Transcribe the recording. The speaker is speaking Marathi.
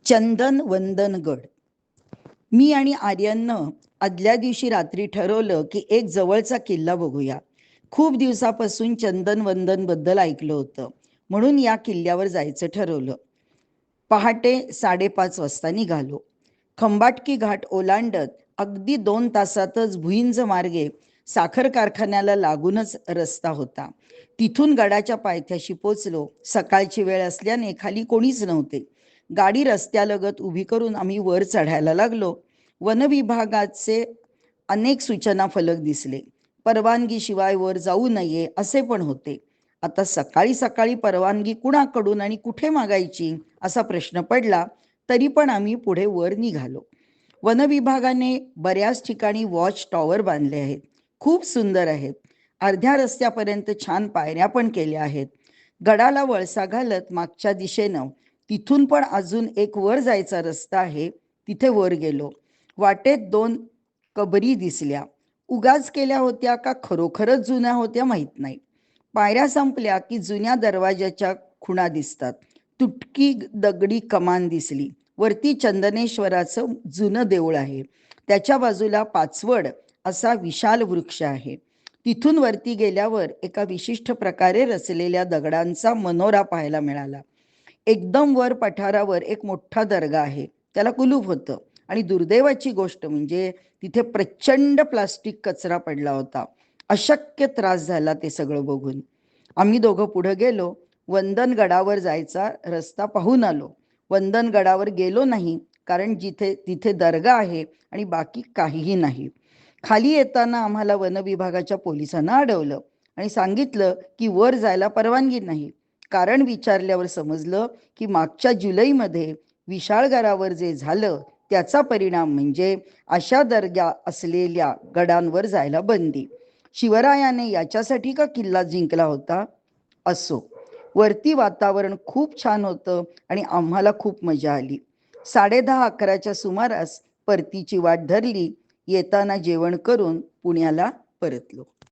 चंदन वंदनगड. मी आणि आर्यननं आदल्या दिवशी रात्री ठरवलं की एक जवळचा किल्ला बघूया. खूप दिवसापासून चंदन वंदन बद्दल ऐकलं होतं, म्हणून या किल्ल्यावर जायचं ठरवलं. पहाटे 5:30 वाजता निघालो. खंबाटकी घाट ओलांडत अगदी 2 तासातच भुईंज मार्गे साखर कारखान्याला लागूनच रस्ता होता. तिथून गडाच्या पायथ्याशी पोचलो. सकाळची वेळ असल्याने खाली कोणीच नव्हते. गाडी रस्त्यालगत उभी करून आम्ही वर चढायला लागलो. वनविभागाचे अनेक सूचना फलक दिसले. परवानगीशिवाय वर जाऊ नये असे पण होते. आता सकाळी सकाळी परवानगी कुणाकडून आणि कुठे मागायची असा प्रश्न पडला. तरी पण आम्ही पुढे वर निघालो. वनविभागाने बऱ्याच ठिकाणी वॉच टॉवर बांधले आहेत. खूप सुंदर आहेत. अर्ध्या रस्त्यापर्यंत छान पायऱ्या पण केल्या आहेत. गडाला वळसा घालत मागच्या दिशेनं तिथून पण अजून एक वर जायचा रस्ता आहे. तिथे वर गेलो. वाटेत 2 कबरी दिसल्या. उगाच केल्या होत्या का खरोखरच जुन्या होत्या माहीत नाही. पायऱ्या संपल्या की जुन्या दरवाजाच्या खुणा दिसतात. तुटकी दगडी कमान दिसली. वरती चंदनेश्वराचं जुनं देऊळ आहे. त्याच्या बाजूला पाचवड असा विशाल वृक्ष आहे. तिथून वरती गेल्यावर एका विशिष्ट प्रकारे रचलेल्या दगडांचा मनोरा पाहायला मिळाला. एकदम वर पठारावर एक मोठा दर्गा आहे. त्याला कुलूप होतं आणि दुर्दैवाची गोष्ट म्हणजे तिथे प्रचंड प्लास्टिक कचरा पडला होता. अशक्य त्रास झाला ते सगळं बघून. आम्ही दोघं पुढे गेलो. वंदनगडावर जायचा रस्ता पाहून आलो. वंदनगडावर गेलो नाही, कारण तिथे दर्गा आहे आणि बाकी काहीही नाही. खाली येताना आम्हाला वनविभागाच्या पोलिसांना अडवलं आणि सांगितलं की वर जायला परवानगी नाही. कारण विचारल्यावर समजलं की मागच्या जुलैमध्ये विशाळगडावर जे झालं त्याचा परिणाम म्हणजे अशा दर्गा असलेल्या गडांवर जायला बंदी. शिवरायाने याच्यासाठी का किल्ला जिंकला होता? असो, वरती वातावरण खूप छान होतं आणि आम्हाला खूप मजा आली. 10:30-11च्या सुमारास परतीची वाट धरली. येताना जेवण करून पुण्याला परतलो.